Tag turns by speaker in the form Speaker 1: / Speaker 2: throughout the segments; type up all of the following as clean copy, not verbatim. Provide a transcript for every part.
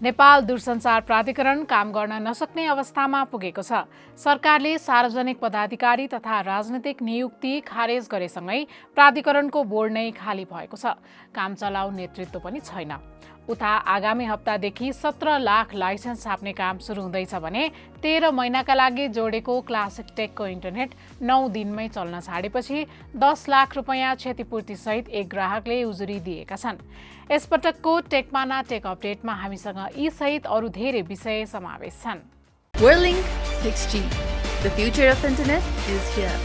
Speaker 1: नेपाल दूरसञ्चार प्राधिकरण काम गर्न नसक्ने अवस्थामा पुगेको छ। सरकारले सार्वजनिक पदाधिकारी तथा राजनीतिक नियुक्ति खारेज गरेसँगै प्राधिकरणको बोर्ड नै खाली भएको छ। काम चलाउ नेतृत्व पनि छैन। उता आगामी हप्तादेखि 17 लाख लाइसेन्स छाप्ने काम सुरु हुँदैछ भने 13 महिनाका लागि जोडेको क्लासिक टेकको इन्टरनेट 9 दिनमै चल्न छाडेपछि 10 लाख रुपैयाँ क्षतिपूर्ति सहित एक ग्राहकले उजुरी दिएका छन्। यसपटकको टेकपाना टेक अपडेटमा हामीसँग यी सहित अरू धेरै विषय समावेश छन्।
Speaker 2: Whirlink 6G. The future of internet is here.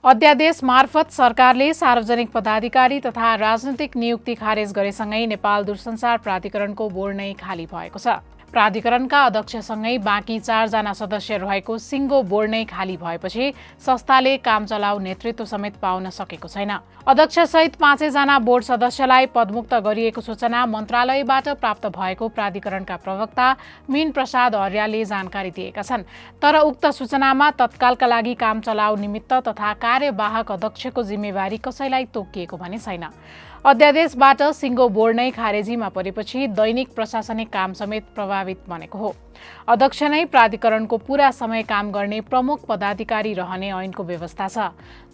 Speaker 1: अध्यादेश मार्फत सरकारले सार्वजनिक पदाधिकारी तथा राजनीतिक नियुक्ति खारेज गरेसँगै नेपाल दूरसञ्चार प्राधिकरणको बोर्ड नै खाली भएको छ। प्राधिकरणका अध्यक्षसँगै बाँकी 4 जना सदस्य रहेको सिङ्गो बोर्ड नै खाली भएपछि संस्थाले काम चलाउ नेतृत्व समेत पाउन सकेको छैन। अध्यक्षसहित 5 जना बोर्ड सदस्यलाई पदमुक्त गरिएको सूचना मन्त्रालयबाट प्राप्त भएको प्राधिकरणका प्रवक्ता मीन प्रसाद अर्यालले जानकारी दिएका छन्। तर उक्त सूचनामा तत्कालका लागि काम चलाउ निमित्त तथा कार्यवाहक अध्यक्षको जिम्मेवारी कसैलाई तोकिएको भने छैन। अध्यादेशबाट सिङ्गो बोर्ड नै खारेजीमा परेपछि दैनिक प्रशासनिक काम समेत प्रभावित बनेको हो। अध्यक्ष नै प्राधिकरणको पूरा समय काम गर्ने प्रमुख पदाधिकारी रहने ऐनको व्यवस्था छ।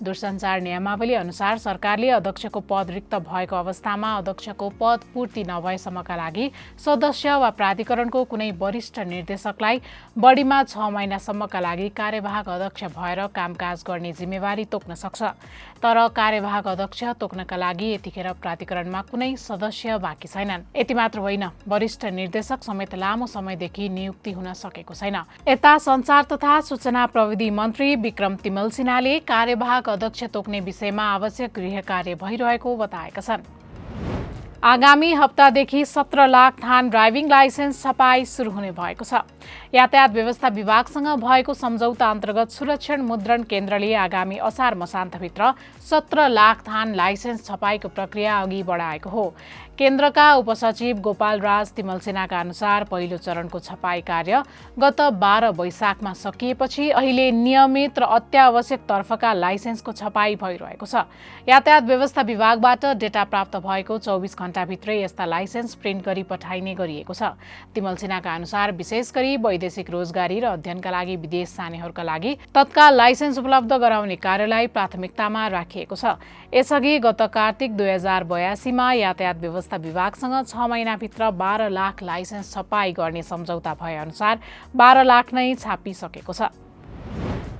Speaker 1: दूरसञ्चार नियमावली अनुसार सरकारले अध्यक्षको पद रिक्त भएको अवस्थामा अध्यक्षको पद पूर्ति नभएसम्मका लागि सदस्य वा प्राधिकरणको कुनै वरिष्ठ निर्देशकलाई बढीमा 6 महिनासम्मका लागि कार्यवाहक अध्यक्ष भएर कामकाज गर्ने जिम्मेवारी तोक्न सक्छ। तर कार्यवाहक अध्यक्ष तोक्नका लागि यतिखेर प्राधिकरणमा कुनै सदस्य बाँकी छैनन्। यति मात्र होइन, वरिष्ठ निर्देशक समेत लामो समयदेखि नियुक्ति हुन सकेको छैन। यता सञ्चार तथा सूचना प्रविधि मन्त्री विक्रम तिमल सिन्हाले कार्यवाहक अध्यक्ष तोक्ने विषयमा आवश्यक गृह कार्य भइरहेको बताएका छन्। आगामी हप्तादेखि 17 लाख थान ड्राइभिङ लाइसेन्स छपाई सुरु हुने भएको छ। यातायात व्यवस्था विभागसँग भएको सम्झौता अन्तर्गत सुरक्षण मुद्रण केन्द्रले आगामी असार मसान्तभित्र 17 लाख थान लाइसेन्स छपाईको प्रक्रिया अघि बढाएको हो। केन्द्रका उपसचिव गोपाल राज तिमल सिन्हाका अनुसार पहिलो चरणको छपाई कार्य गत 12 वैशाखमा सकिएपछि अहिले नियमित र अत्यावश्यक तर्फका लाइसेन्सको छपाई भइरहेको छ। यातायात व्यवस्था विभागबाट डेटा प्राप्त भएको 24 घण्टाभित्रै यस्ता लाइसेन्स प्रिन्ट गरी पठाइने गरिएको छ। तिमल सिन्हाका अनुसार विशेष गरी वैदेशिक रोजगारी र अध्ययनका लागि विदेश जानेहरूका लागि तत्काल लाइसेन्स उपलब्ध गराउने कार्यलाई प्राथमिकतामा राखिएको छ। यसअघि गत कार्तिक 2082 मा यातायात व्यवस्था विभागसँग 6 महिनाभित्र 12 लाख लाइसेन्स छपाई गर्ने सम्झौता भए अनुसार 12 लाख नै छापिसकेको छ।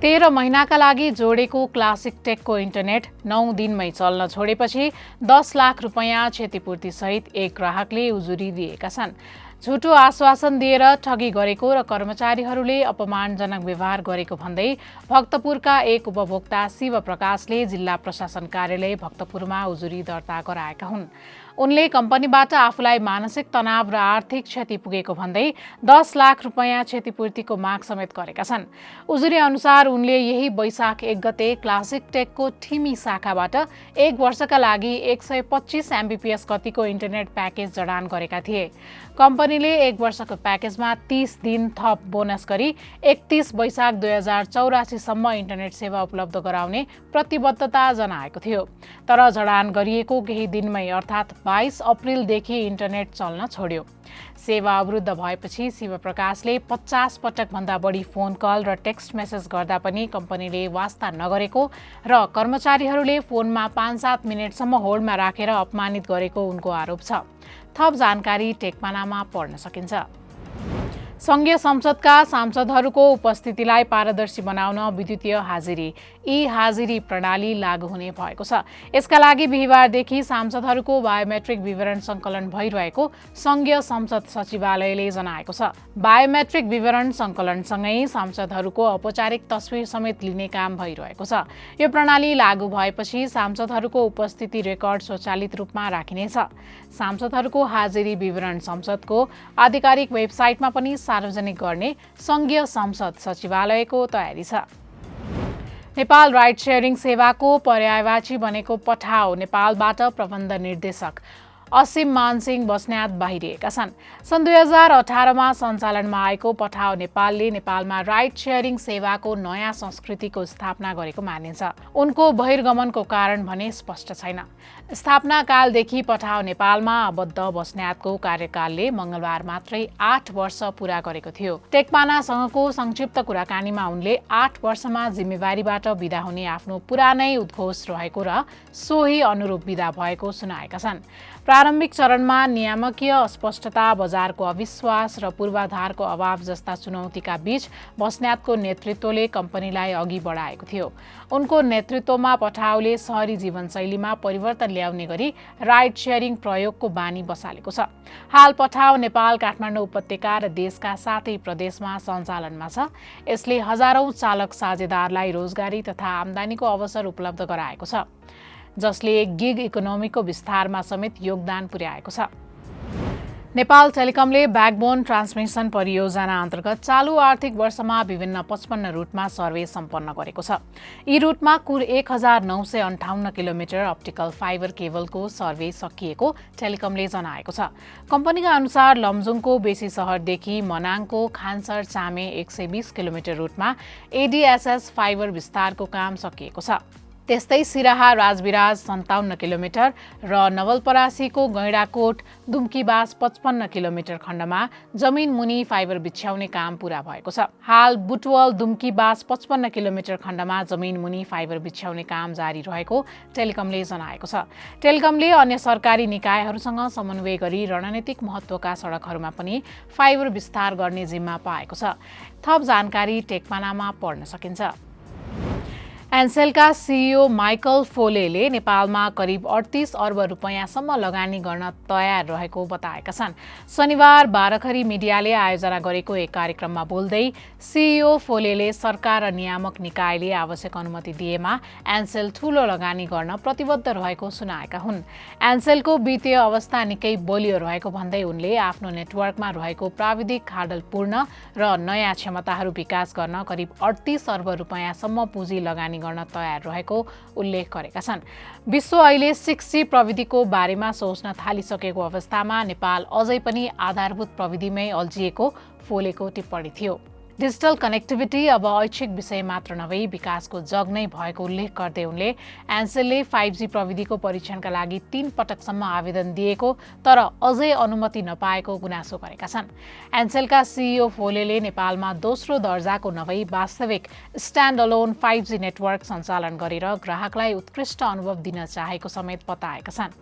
Speaker 1: 13 महिनाका लागि जोडेको क्लासिक टेकको इन्टरनेट 9 दिनमै चल्न छोडेपछि 10 लाख रुपैयाँ क्षतिपूर्ति सहित एक ग्राहकले उजुरी दिएका छन्। झुटो आश्वासन दिएर ठगी गरेको र कर्मचारीहरूले अपमानजनक व्यवहार गरेको भन्दै भक्तपुरका एक उपभोक्ता शिव प्रकाशले जिल्ला प्रशासन कार्यालय भक्तपुरमा उजुरी दर्ता गराएका हुन्। उनले कम्पनीबाट आफूलाई मानसिक तनाव र आर्थिक क्षति पुगेको भन्दै 10 लाख रुपैयाँ क्षतिपूर्तिको माग समेत गरेका छन्। उजुरी अनुसार उनले यही वैशाख 1 गते क्लासिक टेकको ठिमी शाखाबाट 1 वर्षका लागि 125 MBPS गतिको इन्टरनेट प्याकेज जडान गरेका थिए। कम्पनीले 1 वर्षको प्याकेजमा 30 दिन थप बोनस गरी 31 वैशाख 2084 सम्म इन्टरनेट सेवा उपलब्ध गराउने प्रतिबद्धता जनाएको थियो। तर जडान गरिएको केही दिनमै अर्थात् 22 अप्रिलदेखि इन्टरनेट चल्न छोड्यो। सेवा अवरुद्ध भएपछि शिव प्रकाशले 50 पटकभन्दा बढी फोन कल र टेक्स्ट मेसेज गर्दा पनि कम्पनीले वास्ता नगरेको र कर्मचारीहरूले फोनमा 5-7 मिनेटसम्म होल्डमा राखेर अपमानित गरेको उनको आरोप छ। थप जानकारी टेकपानामा पढ्न सकिन्छ। संघीय संसदका सांसदहरूको उपस्थितिलाई पारदर्शी बनाउन विद्युतीय हाजिरी हाजिरी प्रणाली लागू हुने भएको छ। यसका लागि बिहिबारदेखि सांसदहरूको बायोमेट्रिक विवरण सङ्कलन भइरहेको संघीय संसद सचिवालयले जनाएको छ। बायोमेट्रिक विवरण सङ्कलनसँगै सांसदहरूको औपचारिक तस्विर समेत लिने काम भइरहेको छ। यो प्रणाली लागू भएपछि सांसदहरूको उपस्थिति रेकर्ड स्वचालित रूपमा राखिनेछ। सांसदहरूको हाजिरी विवरण संसदको आधिकारिक वेबसाइटमा पनि सार्वजनिक गर्ने संघीय संसद सचिवालयको तयारी छ। नेपाल राइड शेयरिङ सेवाको पर्यायवाची बनेको पठाउ नेपालबाट प्रबन्ध निर्देशक असीम मानसिंह बस्नेत बाहिरिएका छन्। सन् 2018मा सञ्चालनमा आएको पठाओ नेपालले नेपालमा राइड सेयरिङ सेवाको नयाँ संस्कृतिको स्थापना गरेको मानिन्छ। उनको बहिर्गमनको कारण भने स्पष्ट छैन। स्थापना कालदेखि पठाओ नेपालमा आबद्ध बस्नेतको कार्यकालले मङ्गलबार मात्रै 8 वर्ष पूरा गरेको थियो। टेकपानासँगको संक्षिप्त कुराकानीमा उनले 8 वर्षमा जिम्मेवारीबाट बिदा हुने आफ्नो पुरानै उद्घोष रहेको र सोही अनुरूप बिदा भएको सुनाएका छन्। प्रारम्भिक चरणमा नियामकीय अस्पष्टता, बजारको अविश्वास र पूर्वाधारको अभाव जस्ता चुनौतीका बीच बस्नेतको नेतृत्वले कम्पनीलाई अघि बढाएको थियो। उनको नेतृत्वमा पठाओले शहरी जीवनशैलीमा परिवर्तन ल्याउने गरी राइड सेयरिङ प्रयोगको बानी बसालेको छ। हाल पठाओ नेपाल काठमाडौँ उपत्यका र देशका 7 प्रदेशमा सञ्चालनमा छ। यसले हजारौं चालक साझेदारलाई रोजगारी तथा आम्दानीको अवसर उपलब्ध गराएको छ, जसले गिग इकोनोमीको विस्तारमा समेत योगदान पुर्याएको छ। नेपाल टेलिकमले ब्याकबोन ट्रान्समिसन परियोजना अन्तर्गत चालु आर्थिक वर्षमा विभिन्न 55 रुटमा सर्वे सम्पन्न गरेको छ। यी रुटमा कुल 1958 किलोमिटर अप्टिकल फाइबर केबलको सर्वे सकिएको टेलिकमले जनाएको छ। कम्पनीका अनुसार लमजुङको बेसी सहरदेखि मनाङको खान्सर चामे 120 किलोमिटर रुटमा एडीएसएस फाइबर विस्तारको काम सकिएको छ। त्यस्तै सिराहा राजविराज 57 किलोमिटर र नवलपरासीको गैंडाकोट दुम्कीबास 55 किलोमिटर खण्डमा जमिन मुनि फाइबर बिछ्याउने काम पूरा भएको छ। हाल बुटवल दुम्कीबास 55 किलोमिटर खण्डमा जमिन मुनि फाइबर बिछ्याउने काम जारी रहेको टेलिकमले जनाएको छ। टेलिकमले अन्य सरकारी निकायहरूसँग समन्वय गरी रणनीतिक महत्त्वका सडकहरूमा पनि फाइबर विस्तार गर्ने जिम्मा पाएको छ। थप जानकारी टेकपानामा पढ्न सकिन्छ। एन्सेलका सिइओ माइकल फोलेले नेपालमा करिब 38 अर्ब रुपैयाँसम्म लगानी गर्न तयार रहेको बताएका छन्। शनिबार बाह्रखरी मिडियाले आयोजना गरेको एक कार्यक्रममा बोल्दै सिइओ फोलेले सरकार र नियामक निकायले आवश्यक अनुमति दिएमा एन्सेल ठूलो लगानी गर्न प्रतिबद्ध रहेको सुनाएका हुन्। एन्सेलको वित्तीय अवस्था निकै बलियो रहेको भन्दै उनले आफ्नो नेटवर्कमा रहेको प्राविधिक खाडल पूर्ण र नयाँ क्षमताहरू विकास गर्न करिब 38 अर्ब रुपैयाँसम्म पुँजी लगानी गर्न तयार रहेको उल्लेख गरेका छन्। विश्व अहिले 6G प्रविधिको बारेमा सोच्न थालिसकेको अवस्थामा नेपाल अझै पनि आधारभूत प्रविधिमै अल्झिएको फोलेको टिप्पणी थियो। डिजिटल कनेक्टिभिटी अब ऐच्छिक विषय मात्र नभई विकासको जग नै भएको उल्लेख गर्दै उनले एन्सेलले 5G प्रविधिको परीक्षणका लागि 3 पटकसम्म आवेदन दिएको तर अझै अनुमति नपाएको गुनासो गरेका छन्। एन्सेलका सिइओ फोलेले नेपालमा दोस्रो दर्जाको नभई वास्तविक स्ट्यान्ड अलोन 5G नेटवर्क सञ्चालन गरेर ग्राहकलाई उत्कृष्ट अनुभव दिन चाहेको समेत बताएका छन्।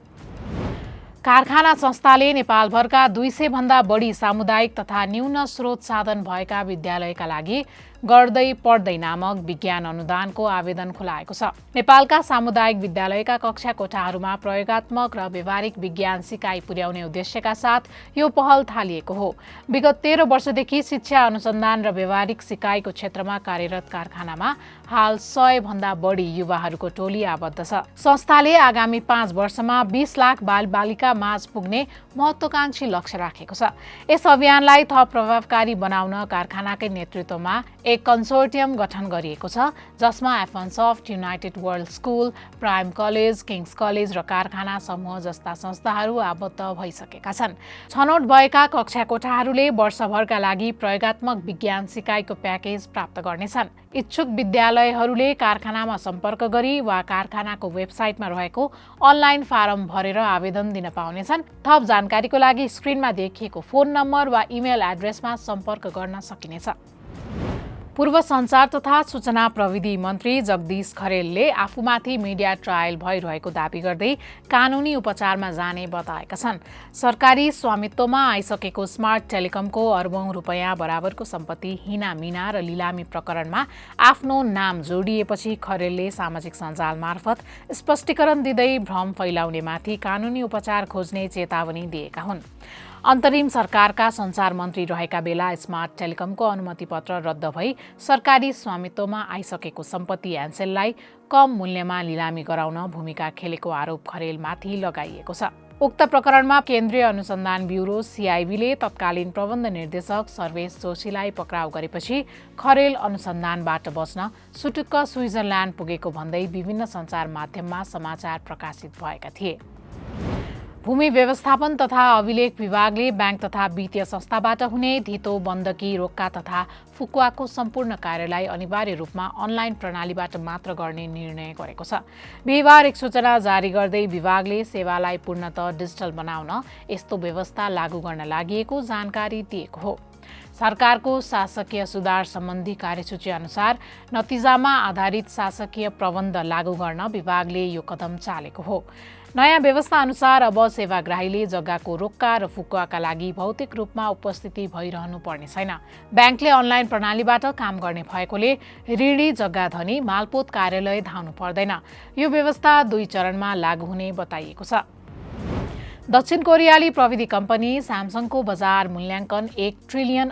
Speaker 1: कारखाना संस्थाले नेपालभरका 200 भन्दा बढी सामुदायिक तथा न्यून स्रोत साधन भएका विद्यालयका लागि गर्दै पढ्दै नामक विज्ञान अनुदानको आवेदन खुलाएको छ। नेपालका सामुदायिक विद्यालयका कक्षा कोठाहरूमा प्रयोगात्मक र व्यावहारिक विज्ञान सिकाइ पुर्याउने उद्देश्यका साथ यो पहल थालिएको हो। विगत 13 वर्षदेखि शिक्षा अनुसन्धान र व्यावहारिक सिकाइको क्षेत्रमा कार्यरत कारखानामा हाल 100 भन्दा बढी युवाहरूको टोली आबद्ध छ। संस्थाले आगामी 5 वर्षमा 20 लाख बालबालिका माझ पुग्ने महत्त्वकांक्षी लक्ष्य राखेको छ। यस अभियानलाई थप प्रभावकारी बनाउन कारखानाकै नेतृत्वमा एक कन्सोर्टियम गठन गरिएको छ, जसमा F1Soft, United World School, Prime College, King's College र कारखाना समूह जस्ता संस्थाहरू आबद्ध भइसकेका छन्। छनौट भएका कक्षा कोठाहरूले वर्षभरका लागि प्रयोगात्मक विज्ञान सिकाइको प्याकेज प्राप्त गर्नेछन्। इच्छुक विद्यालयहरूले कारखानामा सम्पर्क गरी वा कारखानाको वेबसाइटमा रहेको अनलाइन फारम भरेर आवेदन दिन पाउनेछन्। थप जानकारीको लागि स्क्रिनमा देखिएको फोन नम्बर वा इमेल एड्रेसमा सम्पर्क गर्न सकिनेछ। पूर्व सञ्चार तथा सूचना प्रविधि मन्त्री जगदीश खरेलले आफूमाथि मिडिया ट्रायल भइरहेको दाबी गर्दै कानुनी उपचारमा जाने बताएका छन्। सरकारी स्वामित्वमा आइसकेको स्मार्ट टेलिकमको अर्बौं रुपैयाँ बराबरको सम्पत्ति हिनामिना र लिलामी प्रकरणमा आफ्नो नाम जोडिएपछि खरेलले सामाजिक सञ्जाल मार्फत स्पष्टीकरण दिँदै भ्रम फैलाउनेमाथि कानुनी उपचार खोज्ने चेतावनी दिएका हुन्। अन्तरिम सरकारका सञ्चार मन्त्री रहेका बेला स्मार्ट टेलिकमको अनुमति पत्र रद्द भई सरकारी स्वामित्वमा आइसकेको सम्पत्ति एन्सेललाई कम मूल्यमा लिलामी गराउन भूमिका खेलेको आरोप खरेलमाथि लगाइएको छ। उक्त प्रकरणमा केन्द्रीय अनुसन्धान ब्युरो CIBले तत्कालीन प्रबन्ध निर्देशक सर्वेश जोशीलाई पक्राउ गरेपछि खरेल अनुसन्धानबाट बच्न सुटुक्क स्विजरल्यान्ड पुगेको भन्दै विभिन्न सञ्चार माध्यममा समाचार प्रकाशित भएका थिए। भूमि व्यवस्थापन तथा अभिलेख विभागले बैंक तथा वित्तीय संस्थाबाट हुने धितो बन्दकी रोक्का तथा फुकुवाको सम्पूर्ण कार्यलाई अनिवार्य रूपमा अनलाइन प्रणालीबाट मात्र गर्ने निर्णय गरेको छ। बिहिबार एक सूचना जारी गर्दै विभागले सेवालाई पूर्णतः डिजिटल बनाउन यस्तो व्यवस्था लागू गर्न लागि जानकारी दिएको हो। सरकारको शासकीय सुधार सम्बन्धी कार्यसूची अनुसार नतिजामा आधारित शासकीय प्रबन्ध लागू गर्न विभागले यो कदम चालेको हो। नयाँ व्यवस्था अनुसार अब सेवाग्राहीले जग्गाको रोक्का र फुकुवाका लागि भौतिक रूपमा उपस्थिति भइरहनु पर्ने छैन। ब्याङ्कले अनलाइन प्रणालीबाट काम गर्ने भएकोले ऋणी जग्गा धनी मालपोत कार्यालय धाउनु पर्दैन। यो व्यवस्था 2 चरणमा लागू हुने बताइएको छ। दक्षिण कोरियाली प्रविधि कम्पनी स्यामसङको बजार मूल्याङ्कन $1 ट्रिलियन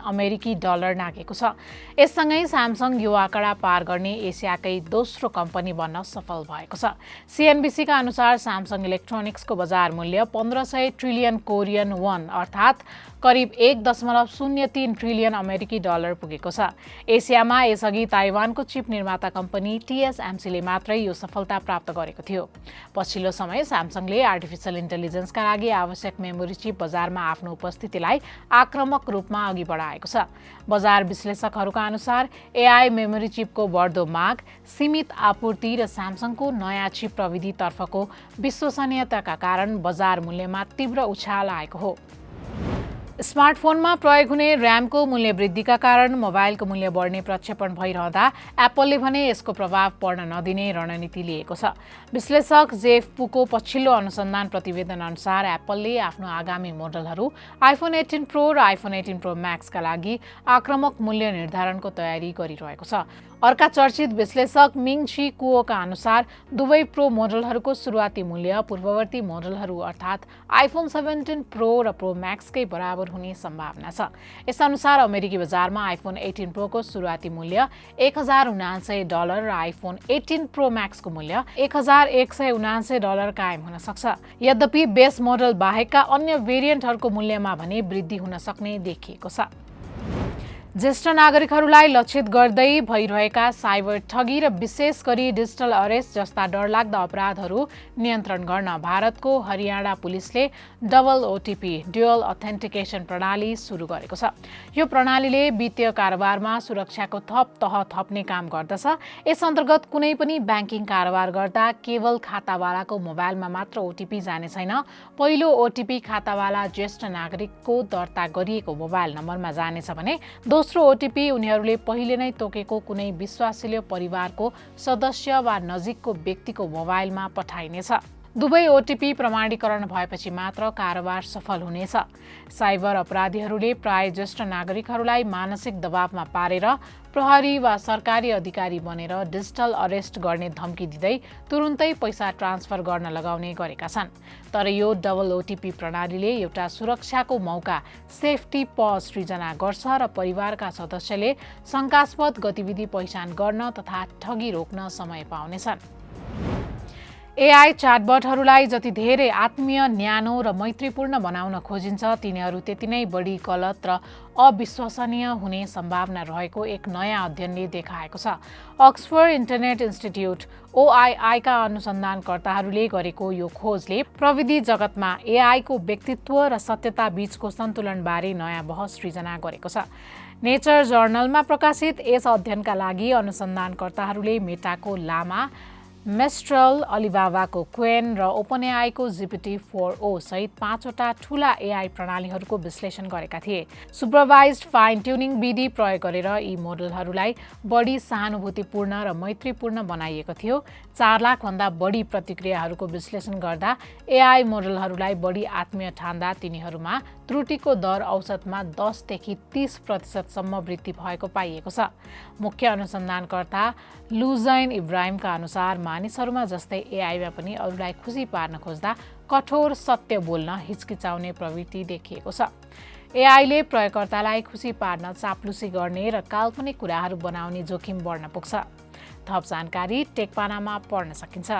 Speaker 1: नाघेको छ। यससँगै स्यामसङ यो आँकडा पार गर्ने एसियाकै दोस्रो कम्पनी बन्न सफल भएको छ। सीएनबीसीका अनुसार स्यामसङ इलेक्ट्रोनिक्सको बजार मूल्य 1500 ट्रिलियन कोरियन वन अर्थात् करिब $1.03 ट्रिलियन पुगेको छ। एसियामा यसअघि ताइवानको चिप निर्माता कम्पनी TSMCले मात्रै यो सफलता प्राप्त गरेको थियो। पछिल्लो समय स्यामसङले आर्टिफिसियल इन्टेलिजेन्सका लागि आवश्यक मेमोरी चिप बजारमा आफ्नो उपस्थितिलाई आक्रामक रूपमा अघि बढाएको छ। बजार विश्लेषकहरूका अनुसार AI मेमोरी चिपको बढ्दो माग, सीमित आपूर्ति र स्यामसङको नयाँ चिप प्रविधितर्फको विश्वसनीयताका कारण बजार मूल्यमा तीव्र उछाल आएको हो। स्मार्टफोनमा प्रयोग हुने र्यामको मूल्य वृद्धिका कारण मोबाइलको मूल्य बढ्ने प्रक्षेपण भइरहँदा एप्पलले भने यसको प्रभाव पर्न नदिने रणनीति लिएको छ। विश्लेषक जेफ पुको पछिल्लो अनुसन्धान प्रतिवेदन अनुसार एप्पलले आफ्नो आगामी मोडलहरू आइफोन 18 प्रो र आइफोन 18 प्रो म्याक्सका लागि आक्रामक मूल्य निर्धारणको तयारी गरिरहेको छ। अर्का चर्चित विश्लेषक मिङ ची कुओका अनुसार दुवै प्रो मोडलहरूको सुरुवाती मूल्य पूर्ववर्ती मोडलहरू अर्थात् आइफोन 17 प्रो र प्रो म्याक्सकै बराबर हुने सम्भावना छ। यसअनुसार अमेरिकी बजारमा आइफोन 18 प्रोको सुरुवाती मूल्य $1079 र आइफोन 18 प्रो म्याक्सको मूल्य $1179 कायम हुन सक्छ। यद्यपि बेस मोडल बाहेकका अन्य भेरिएन्टहरूको मूल्यमा भने वृद्धि हुन सक्ने देखिएको छ। ज्येष्ठ नागरिकहरूलाई लक्षित गर्दै भइरहेका साइबर ठगी र विशेष गरी डिजिटल अरेस्ट जस्ता डरलाग्दा अपराधहरू नियन्त्रण गर्न भारतको हरियाणा पुलिसले डबल ओटीपी ड्युअल अथेन्टिकेसन प्रणाली सुरु गरेको छ। यो प्रणालीले वित्तीय कारोबारमा सुरक्षाको थप तह थप्ने काम गर्दछ। यस अन्तर्गत कुनै पनि ब्याङ्किङ कारोबार गर्दा केवल खातावालाको मोबाइलमा मात्र ओटीपी जाने छैन। पहिलो ओटीपी खातावाला ज्येष्ठ नागरिकको दर्ता गरिएको मोबाइल नम्बरमा जानेछ भने दोस्रो ओटीपी उनीहरूले पहिले नै तोकेको कुनै विश्वासिलो परिवारको सदस्य वा नजिकको व्यक्तिको मोबाइलमा पठाइनेछ। दुवै ओटीपी प्रमाणीकरण भएपछि मात्र कारोबार सफल हुनेछ। साइबर अपराधीहरूले प्राय ज्येष्ठ नागरिकहरूलाई मानसिक दबावमा पारेर प्रहरी वा सरकारी अधिकारी बनेर डिजिटल अरेस्ट गर्ने धम्की दिँदै तुरुन्तै पैसा ट्रान्सफर गर्न लगाउने गरेका छन्। तर यो डबल ओटीपी प्रणालीले एउटा सुरक्षाको मौका सेफ्टी पज सृजना गर्छ र परिवारका सदस्यले शङ्कास्पद गतिविधि पहिचान गर्न तथा ठगी रोक्न समय पाउनेछन्। एआई च्याटबटहरूलाई जति धेरै आत्मीय, न्यानो र मैत्रीपूर्ण बनाउन खोजिन्छ तिनीहरू त्यति नै बढी गलत र अविश्वसनीय हुने सम्भावना रहेको एक नयाँ अध्ययनले देखाएको छ। अक्सफोर्ड इन्टरनेट इन्स्टिट्युट OII का अनुसन्धानकर्ताहरूले गरेको यो खोजले प्रविधि जगतमा एआईको व्यक्तित्व र सत्यता बीचको सन्तुलनबारे नयाँ बहस सृजना गरेको छ। नेचर जर्नलमा प्रकाशित यस अध्ययनका लागि अनुसन्धानकर्ताहरूले मेटाको लामा, मेस्ट्रल, अलिबाबाको क्वेन र ओपनएआईको GPT-4o सहित 5वटा ठूला एआई प्रणालीहरूको विश्लेषण गरेका थिए। सुपरभाइज्ड फाइन ट्युनिङ विधि प्रयोग गरेर यी मोडलहरूलाई बढी सहानुभूतिपूर्ण र मैत्रीपूर्ण बनाइएको थियो। 4 लाखभन्दा बढी प्रतिक्रियाहरूको विश्लेषण गर्दा एआई मोडलहरूलाई बढी आत्मीय ठान्दा तिनीहरूमा त्रुटिको दर औसतमा 10 देखि 30% सम्म वृद्धि भएको पाइएको छ। मुख्य अनुसन्धानकर्ता लुजैन इब्राहिमका अनुसार मानिसहरूमा जस्तै एआईमा पनि अरूलाई खुसी पार्न खोज्दा कठोर सत्य बोल्न हिचकिचाउने प्रवृत्ति देखिएको छ। एआईले प्रयोगकर्तालाई खुसी पार्न चाप्लुसी गर्ने र काल्पनिक कुराहरू बनाउने जोखिम बढ्न पुग्छ। थप जानकारी टेकपानामा पढ्न सकिन्छ।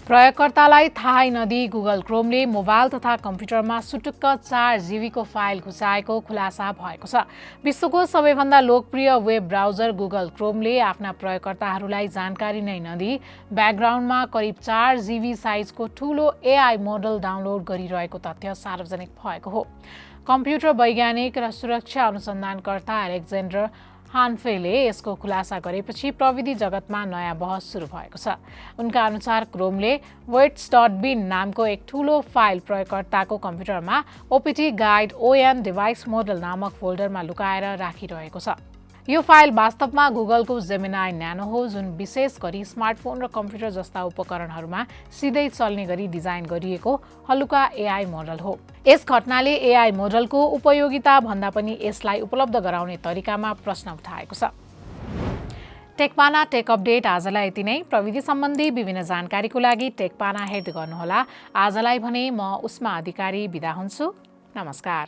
Speaker 1: प्रयोगकर्तालाई थाहै नदिई गुगल क्रोमले मोबाइल तथा कम्प्युटरमा सुटुक्क 4 जीबीको फाइल घुसाएको खुलासा भएको छ। विश्वको सबैभन्दा लोकप्रिय वेब ब्राउजर गुगल क्रोमले आफ्ना प्रयोगकर्ताहरूलाई जानकारी नै नदिई ब्याकग्राउन्डमा करिब 4 जीबी साइजको ठूलो एआई मोडल डाउनलोड गरिरहेको तथ्य सार्वजनिक भएको हो। कम्प्युटर वैज्ञानिक र सुरक्षा अनुसन्धानकर्ता एलेक्जेन्डर हान्फेले यसको खुलासा गरेपछि प्रविधि जगतमा नयाँ बहस सुरु भएको छ। उनका अनुसार क्रोमले वेट्स.bin नामको एक ठूलो फाइल प्रयोगकर्ताको कम्प्युटरमा OPT guide on device model नामक फोल्डरमा लुकाएर राखिरहेको छ। यो फाइल वास्तवमा गुगलको जेमिनाई न्यानो हो, जुन विशेष गरी स्मार्टफोन र कम्प्युटर जस्ता उपकरणहरूमा सिधै चल्ने गरी डिजाइन गरिएको हलुका एआई मोडल हो। यस घटनाले एआई मोडलको उपयोगिता भन्दा पनि यसलाई उपलब्ध गराउने तरिकामा प्रश्न उठाएको छ। टेकपाना टेक अपडेट आजलाई यति नै। प्रविधि सम्बन्धी विभिन्न जानकारीको लागि टेकपाना हेड गर्नुहोला। आजलाई भने म उस्मा अधिकारी बिदा हुन्छु। नमस्कार।